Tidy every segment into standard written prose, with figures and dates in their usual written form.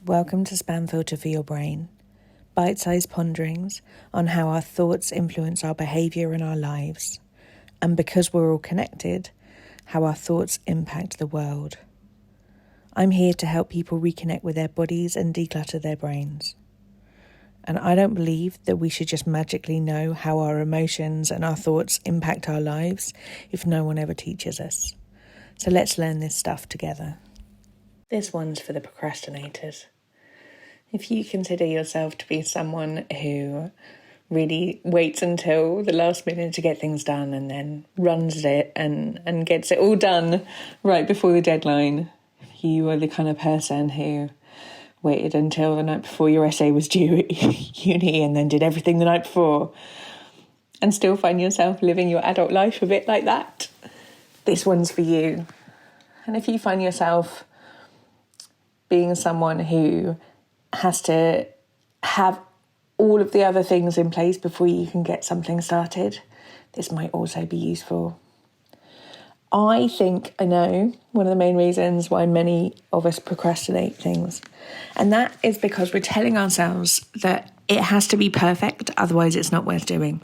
Welcome to Spam Filter for Your Brain, bite-sized ponderings on how our thoughts influence our behaviour and our lives, and because we're all connected, how our thoughts impact the world. I'm here to help people reconnect with their bodies and declutter their brains. And I don't believe that we should just magically know how our emotions and our thoughts impact our lives if no one ever teaches us. So let's learn this stuff together. This one's for the procrastinators. If you consider yourself to be someone who really waits until the last minute to get things done and then runs it and gets it all done right before the deadline, you are the kind of person who waited until the night before your essay was due at uni and then did everything the night before and still find yourself living your adult life a bit like that, this one's for you. And if you find yourself being someone who has to have all of the other things in place before you can get something started, this might also be useful. I think I know one of the main reasons why many of us procrastinate things, and that is because we're telling ourselves that it has to be perfect, otherwise it's not worth doing.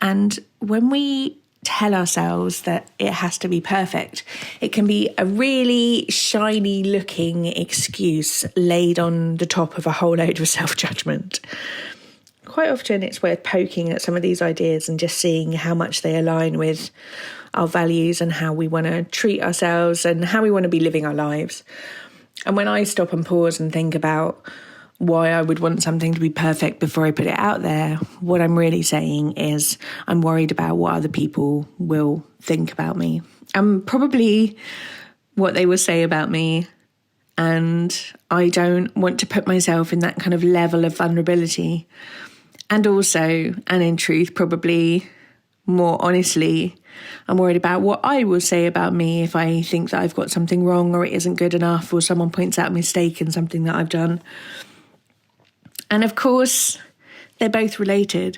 And when we tell ourselves that it has to be perfect, it can be a really shiny looking excuse laid on the top of a whole load of self-judgment. Quite often it's worth poking at some of these ideas and just seeing how much they align with our values and how we want to treat ourselves and how we want to be living our lives. And when I stop and pause and think about why I would want something to be perfect before I put it out there, what I'm really saying is I'm worried about what other people will think about me and probably what they will say about me. And I don't want to put myself in that kind of level of vulnerability. And also, and in truth, probably more honestly, I'm worried about what I will say about me if I think that I've got something wrong or it isn't good enough or someone points out a mistake in something that I've done. And of course, they're both related,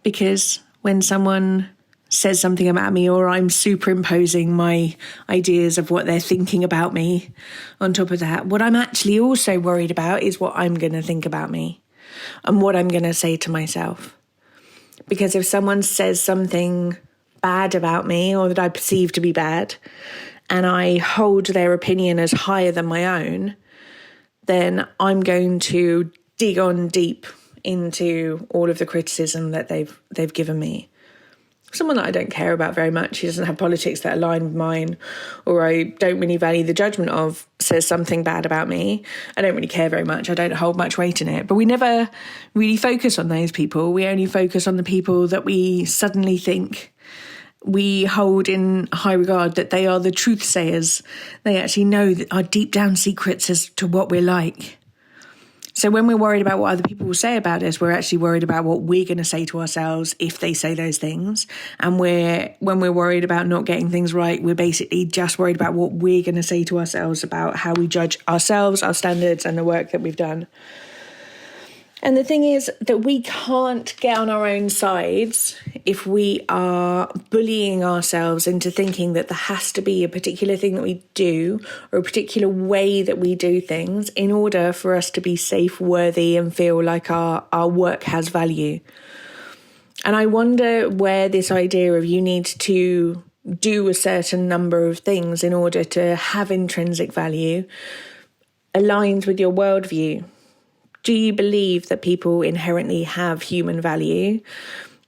because when someone says something about me or I'm superimposing my ideas of what they're thinking about me on top of that, what I'm actually also worried about is what I'm going to think about me and what I'm going to say to myself. Because if someone says something bad about me or that I perceive to be bad and I hold their opinion as higher than my own, then I'm going to dig on deep into all of the criticism that they've given me. Someone that I don't care about very much, who doesn't have politics that align with mine, or I don't really value the judgment of, says something bad about me, I don't really care very much. I don't hold much weight in it. But we never really focus on those people. We only focus on the people that we suddenly think we hold in high regard, that they are the truth sayers. They actually know our deep down secrets as to what we're like. So when we're worried about what other people will say about us, we're actually worried about what we're going to say to ourselves if they say those things. And when we're worried about not getting things right, we're basically just worried about what we're going to say to ourselves about how we judge ourselves, our standards, and the work that we've done. And the thing is that we can't get on our own sides if we are bullying ourselves into thinking that there has to be a particular thing that we do or a particular way that we do things in order for us to be safe, worthy, and feel like our work has value. And I wonder where this idea of you need to do a certain number of things in order to have intrinsic value aligns with your worldview. Do you believe that people inherently have human value,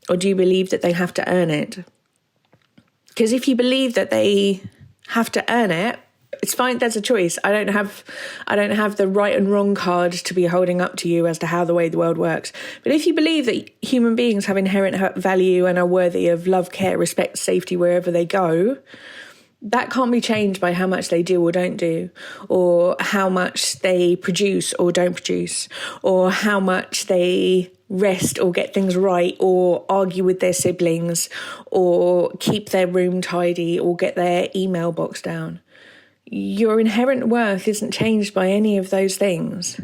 or do you believe that they have to earn it? Because if you believe that they have to earn it, it's fine. There's a choice. I don't have the right and wrong card to be holding up to you as to how the way the world works. But if you believe that human beings have inherent value and are worthy of love, care, respect, safety wherever they go, that can't be changed by how much they do or don't do, or how much they produce or don't produce, or how much they rest or get things right, or argue with their siblings, or keep their room tidy, or get their email box down. Your inherent worth isn't changed by any of those things.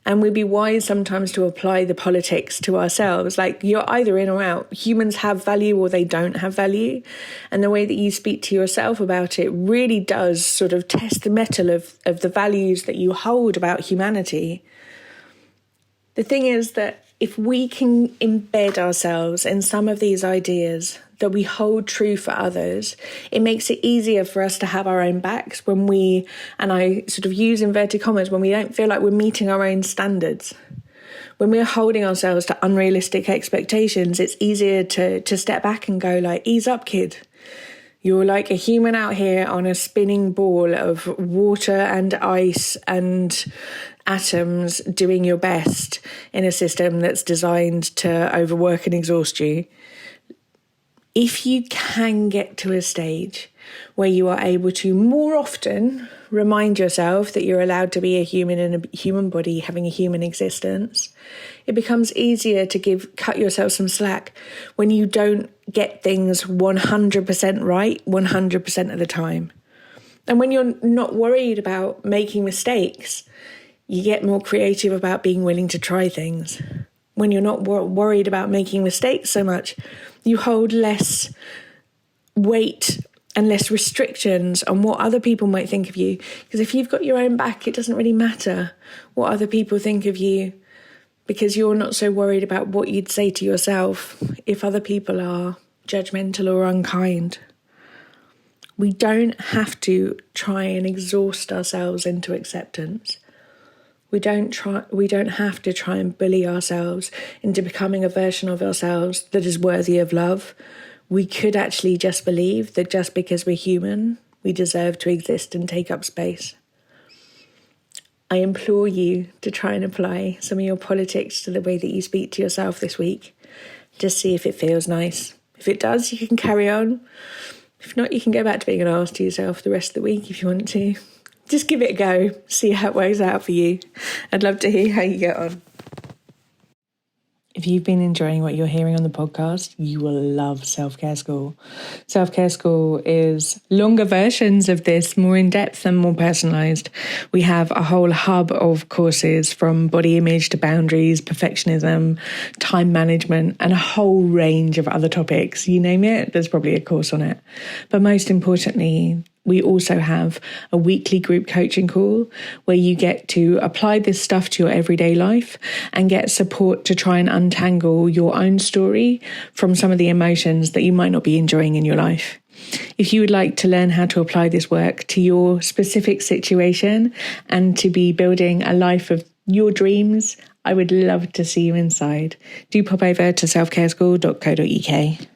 And we'd be wise sometimes to apply the politics to ourselves. Like, you're either in or out. Humans have value or they don't have value. And the way that you speak to yourself about it really does sort of test the mettle of the values that you hold about humanity. The thing is that if we can embed ourselves in some of these ideas that we hold true for others, it makes it easier for us to have our own backs when we, and I sort of use inverted commas, when we don't feel like we're meeting our own standards. When we're holding ourselves to unrealistic expectations, it's easier to step back and go like, ease up, kid. You're like a human out here on a spinning ball of water and ice and atoms doing your best in a system that's designed to overwork and exhaust you. If you can get to a stage where you are able to more often remind yourself that you're allowed to be a human in a human body having a human existence, it becomes easier to cut yourself some slack when you don't get things 100% right 100% of the time. And when you're not worried about making mistakes, you get more creative about being willing to try things. When you're not worried about making mistakes so much, you hold less weight and less restrictions on what other people might think of you. Because if you've got your own back, it doesn't really matter what other people think of you, because you're not so worried about what you'd say to yourself if other people are judgmental or unkind. We don't have to try and exhaust ourselves into acceptance. We don't have to try and bully ourselves into becoming a version of ourselves that is worthy of love. We could actually just believe that just because we're human, we deserve to exist and take up space. I implore you to try and apply some of your politics to the way that you speak to yourself this week. Just see if it feels nice. If it does, you can carry on. If not, you can go back to being an arse to yourself the rest of the week if you want to. Just give it a go, see how it works out for you. I'd love to hear how you get on. If you've been enjoying what you're hearing on the podcast, you will love Self-Care School. Self-Care School is longer versions of this, more in-depth and more personalised. We have a whole hub of courses from body image to boundaries, perfectionism, time management, and a whole range of other topics. You name it, there's probably a course on it. But most importantly, we also have a weekly group coaching call where you get to apply this stuff to your everyday life and get support to try and untangle your own story from some of the emotions that you might not be enjoying in your life. If you would like to learn how to apply this work to your specific situation and to be building a life of your dreams, I would love to see you inside. Do pop over to selfcareschool.co.uk.